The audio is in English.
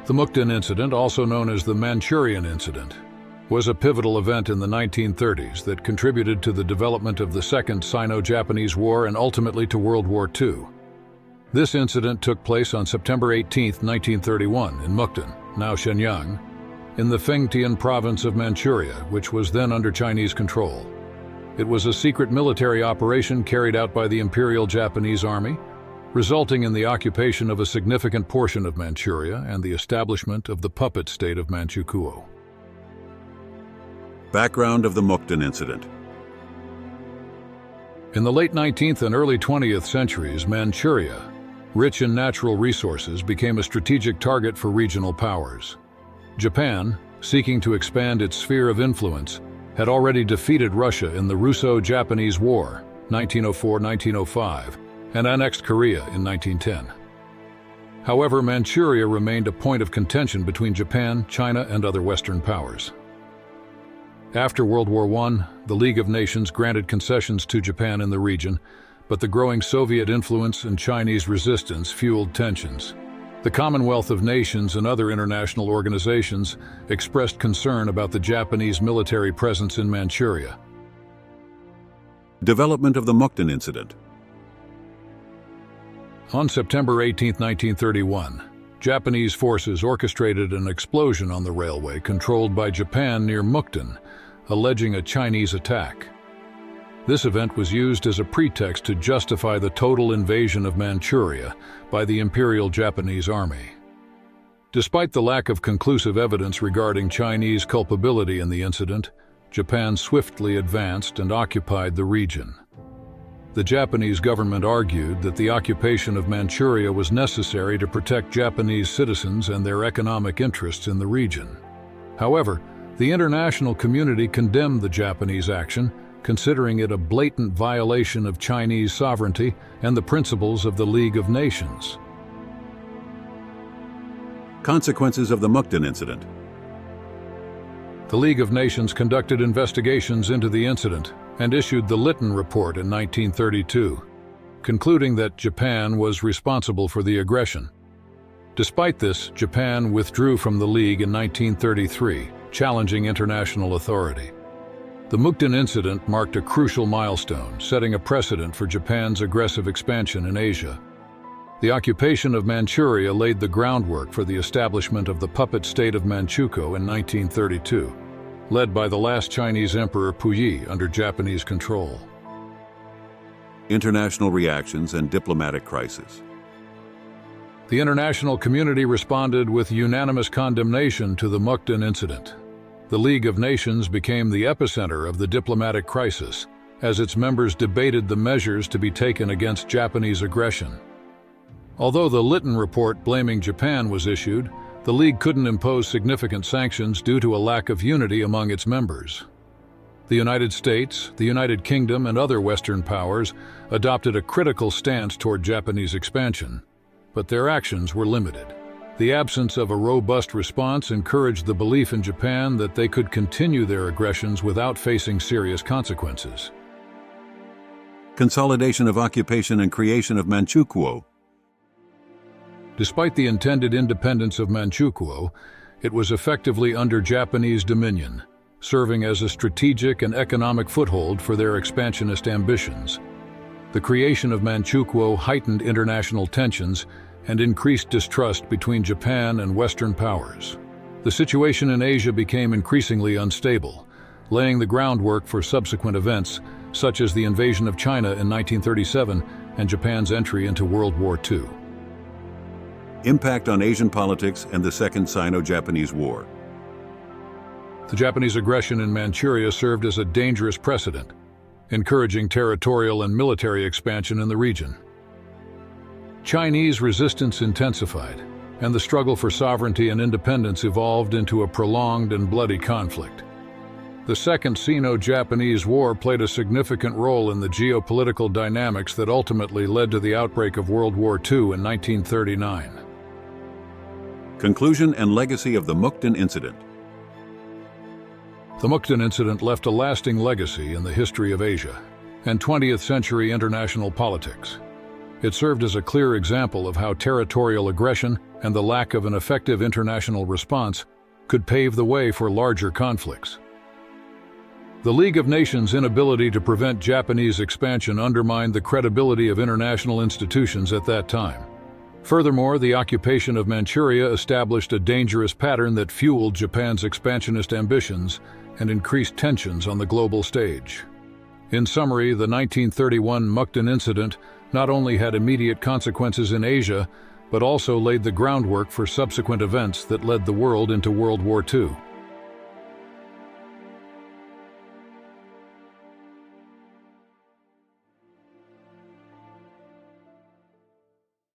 The Mukden Incident, also known as the Manchurian Incident, was a pivotal event in the 1930s that contributed to the development of the Second Sino-Japanese War and ultimately to World War II. This incident took place on September 18, 1931, in Mukden, now Shenyang, in the Fengtian province of Manchuria, which was then under Chinese control. It was a secret military operation carried out by the Imperial Japanese Army, resulting in the occupation of a significant portion of Manchuria and the establishment of the puppet state of Manchukuo. Background of the Mukden Incident. In the late 19th and early 20th centuries, Manchuria, rich in natural resources, became a strategic target for regional powers. Japan, seeking to expand its sphere of influence, had already defeated Russia in the Russo-Japanese War, 1904-1905, and annexed Korea in 1910. However, Manchuria remained a point of contention between Japan, China, and other Western powers. After World War I, the League of Nations granted concessions to Japan in the region, but the growing Soviet influence and Chinese resistance fueled tensions. The Commonwealth of Nations and other international organizations expressed concern about the Japanese military presence in Manchuria. Development of the Mukden Incident. On September 18, 1931, Japanese forces orchestrated an explosion on the railway controlled by Japan near Mukden, alleging a Chinese attack. This event was used as a pretext to justify the total invasion of Manchuria by the Imperial Japanese Army. Despite the lack of conclusive evidence regarding Chinese culpability in the incident, Japan swiftly advanced and occupied the region. The Japanese government argued that the occupation of Manchuria was necessary to protect Japanese citizens and their economic interests in the region. However, the international community condemned the Japanese action, considering it a blatant violation of Chinese sovereignty and the principles of the League of Nations. Consequences of the Mukden Incident. The League of Nations conducted investigations into the incident and issued the Lytton Report in 1932, concluding that Japan was responsible for the aggression. Despite this, Japan withdrew from the League in 1933, challenging international authority. The Mukden Incident marked a crucial milestone, setting a precedent for Japan's aggressive expansion in Asia. The occupation of Manchuria laid the groundwork for the establishment of the puppet state of Manchukuo in 1932, led by the last Chinese Emperor Puyi under Japanese control. International reactions and diplomatic crisis. The international community responded with unanimous condemnation to the Mukden Incident. The League of Nations became the epicenter of the diplomatic crisis, as its members debated the measures to be taken against Japanese aggression. Although the Lytton Report blaming Japan was issued, the League couldn't impose significant sanctions due to a lack of unity among its members. The United States, the United Kingdom, and other Western powers adopted a critical stance toward Japanese expansion, but their actions were limited. The absence of a robust response encouraged the belief in Japan that they could continue their aggressions without facing serious consequences. Consolidation of occupation and creation of Manchukuo. Despite the intended independence of Manchukuo, it was effectively under Japanese dominion, serving as a strategic and economic foothold for their expansionist ambitions. The creation of Manchukuo heightened international tensions and increased distrust between Japan and Western powers. The situation in Asia became increasingly unstable, laying the groundwork for subsequent events such as the invasion of China in 1937 and Japan's entry into World War II. Impact on Asian politics and the Second Sino-Japanese War. The Japanese aggression in Manchuria served as a dangerous precedent, encouraging territorial and military expansion in the region. Chinese resistance intensified, and the struggle for sovereignty and independence evolved into a prolonged and bloody conflict. The Second Sino-Japanese War played a significant role in the geopolitical dynamics that ultimately led to the outbreak of World War II in 1939. Conclusion and legacy of the Mukden Incident. The Mukden Incident left a lasting legacy in the history of Asia and 20th century international politics. It served as a clear example of how territorial aggression and the lack of an effective international response could pave the way for larger conflicts. The League of Nations' inability to prevent Japanese expansion undermined the credibility of international institutions at that time. Furthermore, the occupation of Manchuria established a dangerous pattern that fueled Japan's expansionist ambitions and increased tensions on the global stage. In summary, the 1931 Mukden Incident not only had immediate consequences in Asia, but also laid the groundwork for subsequent events that led the world into World War II.